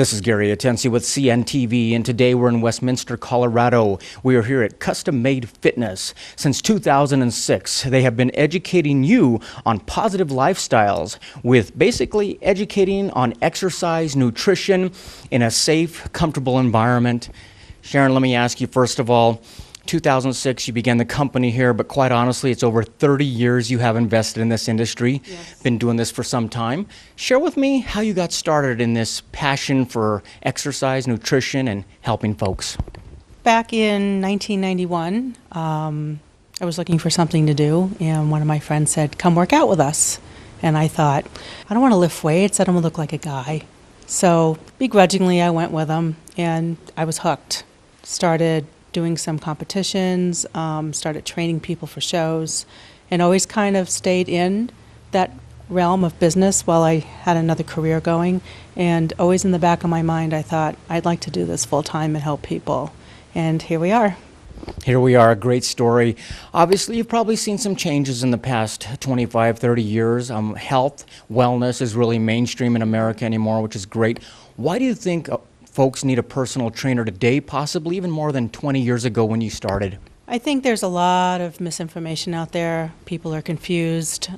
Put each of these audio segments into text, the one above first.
This is Gary Atensi with CNTV, and today we're in Westminster, Colorado. We are here at Custom Made Fitness. Since 2006, they have been educating you on positive lifestyles with basically educating on exercise, nutrition in a safe, comfortable environment. Sharon, let me ask you first of all, 2006, you began the company here, but quite honestly, it's over 30 years you have invested in this industry. Yes. Been doing this for some time. Share with me how you got started in this passion for exercise, nutrition, and helping folks. Back in 1991, I was looking for something to do, and one of my friends said, "Come work out with us." And I thought, I don't want to lift weights, I don't want to look like a guy. So begrudgingly, I went with him, and I was hooked. Started doing some competitions, started training people for shows, and always kind of stayed in that realm of business while I had another career going. And always in the back of my mind, I thought, I'd like to do this full time and help people. And here we are. Here we are, a great story. Obviously, you've probably seen some changes in the past 25, 30 years. Health, wellness is really mainstream in America anymore, which is great. Why do you think folks need a personal trainer today, possibly even more than 20 years ago when you started? I think there's a lot of misinformation out there. People are confused.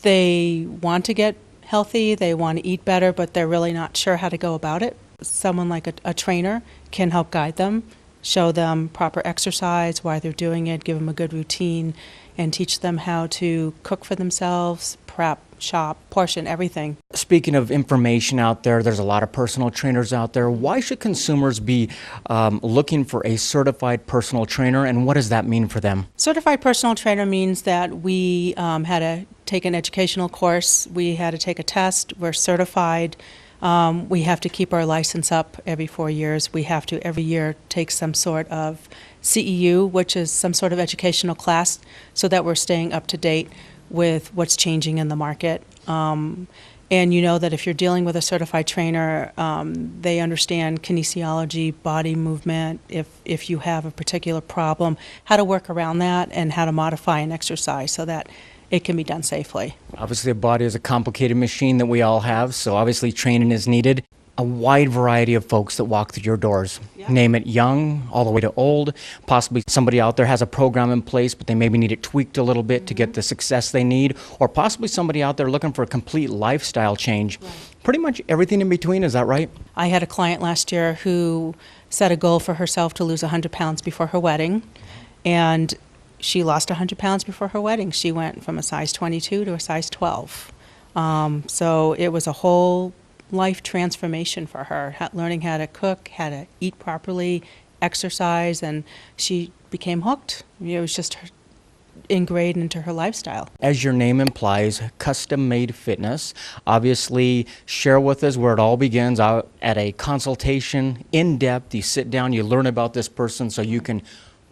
They want to get healthy, they want to eat better, but they're really not sure how to go about it. Someone like a trainer can help guide them, show them proper exercise, why they're doing it, give them a good routine, and teach them how to cook for themselves, prep, shop, portion, everything. Speaking of information out there, there's a lot of personal trainers out there. Why should consumers be looking for a certified personal trainer, and what does that mean for them? Certified personal trainer means that we had to take an educational course, we had to take a test, we're certified. We have to keep our license up every 4 years. We have to every year take some sort of CEU, which is some sort of educational class, so that we're staying up to date with what's changing in the market. And you know that if you're dealing with a certified trainer, they understand kinesiology, body movement, if you have a particular problem, how to work around that and how to modify an exercise so that it can be done safely. Obviously, a body is a complicated machine that we all have, so obviously training is needed. A wide variety of folks that walk through your doors. Yeah. Name it young, all the way to old. Possibly somebody out there has a program in place, but they maybe need it tweaked a little bit to get the success they need. Or possibly somebody out there looking for a complete lifestyle change. Right. Pretty much everything in between, is that right? I had a client last year who set a goal for herself to lose 100 pounds before her wedding, and she lost 100 pounds before her wedding. She went from a size 22 to a size 12. So it was a whole life transformation for her, learning how to cook, how to eat properly, exercise, and she became hooked. It was just ingrained into her lifestyle. As your name implies, Custom Made Fitness. Obviously, share with us where it all begins out at a consultation, in depth. You sit down, you learn about this person so you can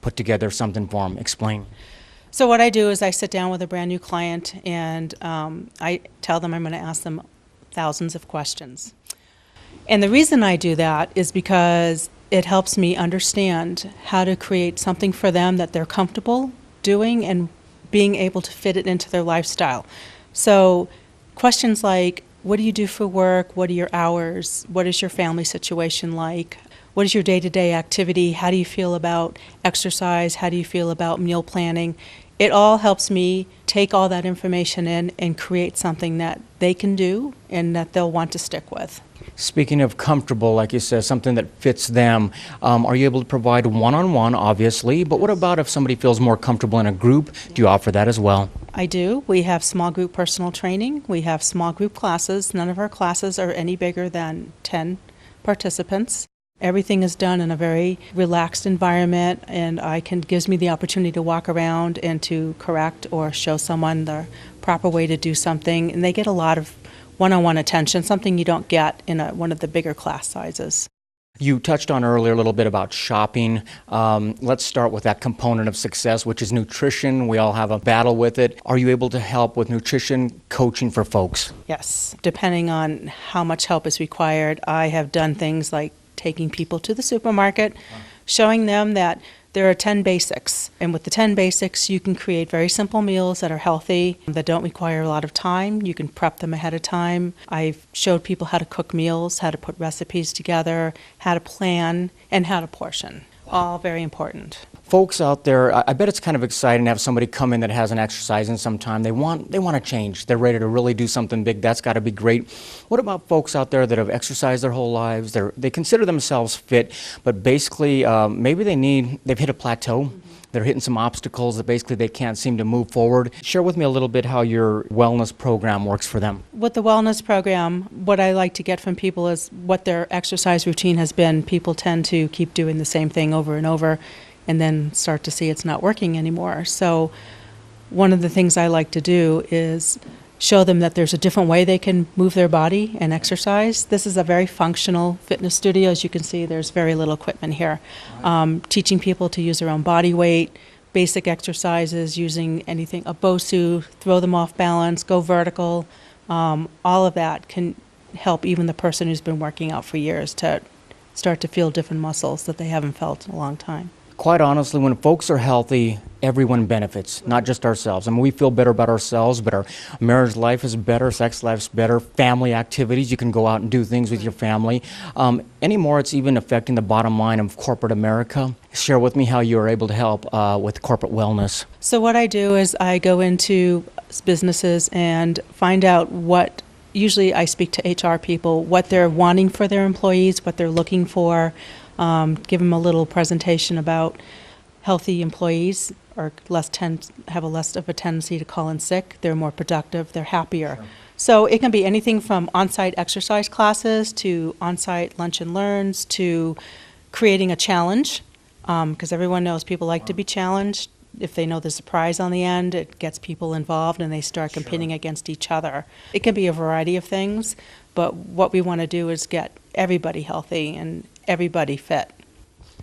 put together something for them. Explain. So what I do is I sit down with a brand new client and I tell them I'm going to ask them thousands of questions. And the reason I do that is because it helps me understand how to create something for them that they're comfortable doing and being able to fit it into their lifestyle. So questions like, what do you do for work? What are your hours? What is your family situation like? What is your day-to-day activity? How do you feel about exercise? How do you feel about meal planning? It all helps me take all that information in and create something that they can do and that they'll want to stick with. Speaking of comfortable, like you said, something that fits them, are you able to provide one-on-one, obviously, but what about if somebody feels more comfortable in a group? Do you offer that as well? I do. We have small group personal training. We have small group classes. None of our classes are any bigger than 10 participants. Everything is done in a very relaxed environment, and gives me the opportunity to walk around and to correct or show someone the proper way to do something, and they get a lot of one-on-one attention, something you don't get in one of the bigger class sizes. You touched on earlier a little bit about shopping. Let's start with that component of success, which is nutrition. We all have a battle with it. Are you able to help with nutrition coaching for folks? Yes, depending on how much help is required. I have done things like taking people to the supermarket, showing them that there are 10 basics. And with the 10 basics, you can create very simple meals that are healthy, that don't require a lot of time. You can prep them ahead of time. I've showed people how to cook meals, how to put recipes together, how to plan, and how to portion. All very important. Folks out there, I bet it's kind of exciting to have somebody come in that hasn't exercised in some time. They want to change. They're ready to really do something big. That's got to be great. What about folks out there that have exercised their whole lives? They consider themselves fit, but basically maybe they've hit a plateau. They're hitting some obstacles that basically they can't seem to move forward. Share with me a little bit how your wellness program works for them. With the wellness program, what I like to get from people is what their exercise routine has been. People tend to keep doing the same thing over and over and then start to see it's not working anymore. So one of the things I like to do is show them that there's a different way they can move their body and exercise. This is a very functional fitness studio. As you can see, there's very little equipment here. Teaching people to use their own body weight, basic exercises, using anything, a BOSU, throw them off balance, go vertical. All of that can help even the person who's been working out for years to start to feel different muscles that they haven't felt in a long time. Quite honestly, when folks are healthy, everyone benefits, not just ourselves. I mean, we feel better about ourselves, but our marriage life is better, sex life's better, family activities, you can go out and do things with your family. Anymore, it's even affecting the bottom line of corporate America. Share with me how you are able to help with corporate wellness. So what I do is I go into businesses and find out usually I speak to HR people, what they're wanting for their employees, what they're looking for. Give them a little presentation about healthy employees are have a less of a tendency to call in sick. They're more productive. They're happier. Sure. So it can be anything from on-site exercise classes to on-site lunch and learns to creating a challenge, because everyone knows people like to be challenged. If they know there's a prize on the end, it gets people involved and they start competing against each other. It can be a variety of things, but what we want to do is get everybody healthy and everybody fit.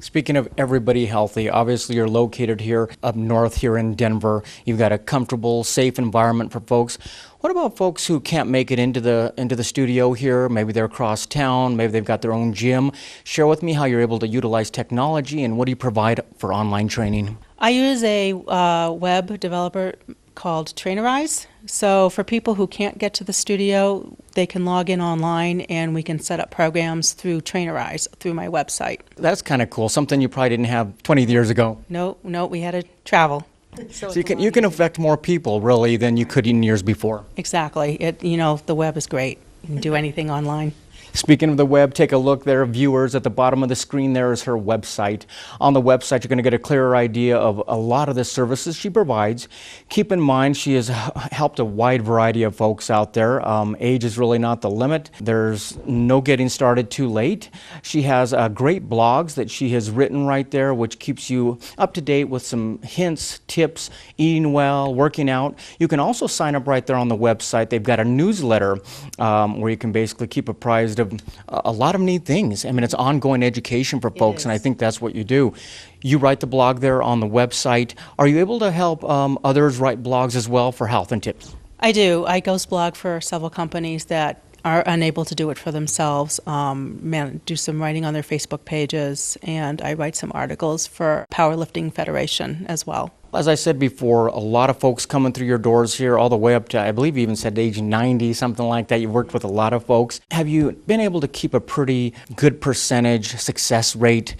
Speaking of everybody healthy, obviously you're located here up north here in Denver. You've got a comfortable, safe environment for folks. What about folks who can't make it into the studio here? Maybe they're across town, maybe they've got their own gym. Share with me how you're able to utilize technology and what do you provide for online training? I use a web developer called Trainerize. So for people who can't get to the studio, they can log in online and we can set up programs through Trainerize, through my website. That's kind of cool, something you probably didn't have 20 years ago. No, we had to travel. So you can affect more people really than you could in years before. Exactly. The web is great. You can do anything online. Speaking of the web, take a look there, viewers. At the bottom of the screen there is her website. On the website, you're going to get a clearer idea of a lot of the services she provides. Keep in mind, she has helped a wide variety of folks out there. Age is really not the limit. There's no getting started too late. She has great blogs that she has written right there, which keeps you up to date with some hints, tips, eating well, working out. You can also sign up right there on the website. They've got a newsletter where you can basically keep apprised of a lot of neat things. I mean, it's ongoing education for folks, and I think that's what you do. You write the blog there on the website. Are you able to help others write blogs as well for health and tips? I do. I ghost blog for several companies that are unable to do it for themselves, do some writing on their Facebook pages, and I write some articles for Powerlifting Federation as well. As I said before, a lot of folks coming through your doors here all the way up to, I believe you even said age 90, something like that. You've worked with a lot of folks. Have you been able to keep a pretty good percentage success rate?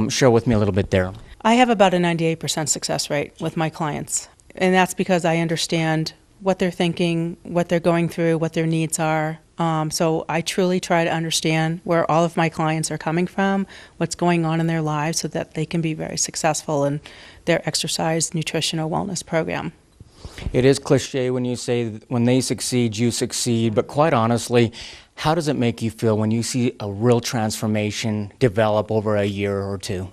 Share with me a little bit there. I have about a 98% success rate with my clients, and that's because I understand what they're thinking, what they're going through, what their needs are. So I truly try to understand where all of my clients are coming from, what's going on in their lives so that they can be very successful in their exercise, nutrition, or wellness program. It is cliche when you say that when they succeed, you succeed, but quite honestly, how does it make you feel when you see a real transformation develop over a year or two?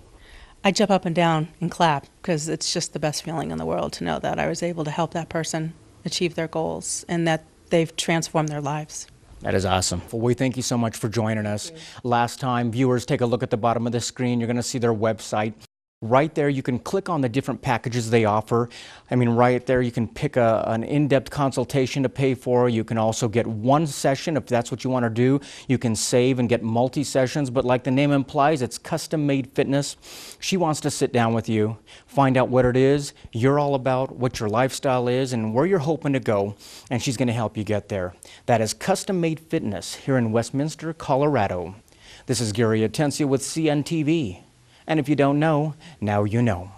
I jump up and down and clap because it's just the best feeling in the world to know that I was able to help that person achieve their goals and that they've transformed their lives. That is awesome. Well, we thank you so much for joining us. Last time, viewers, take a look at the bottom of the screen. You're going to see their website. Right there, you can click on the different packages they offer. I mean, right there, you can pick an in-depth consultation to pay for. You can also get one session if that's what you want to do. You can save and get multi-sessions, but like the name implies, it's custom-made fitness. She wants to sit down with you, find out what it is you're all about, what your lifestyle is, and where you're hoping to go, and she's going to help you get there. That is Custom-Made Fitness here in Westminster, Colorado. This is Gary Atencia with CNTV. And if you don't know, now you know.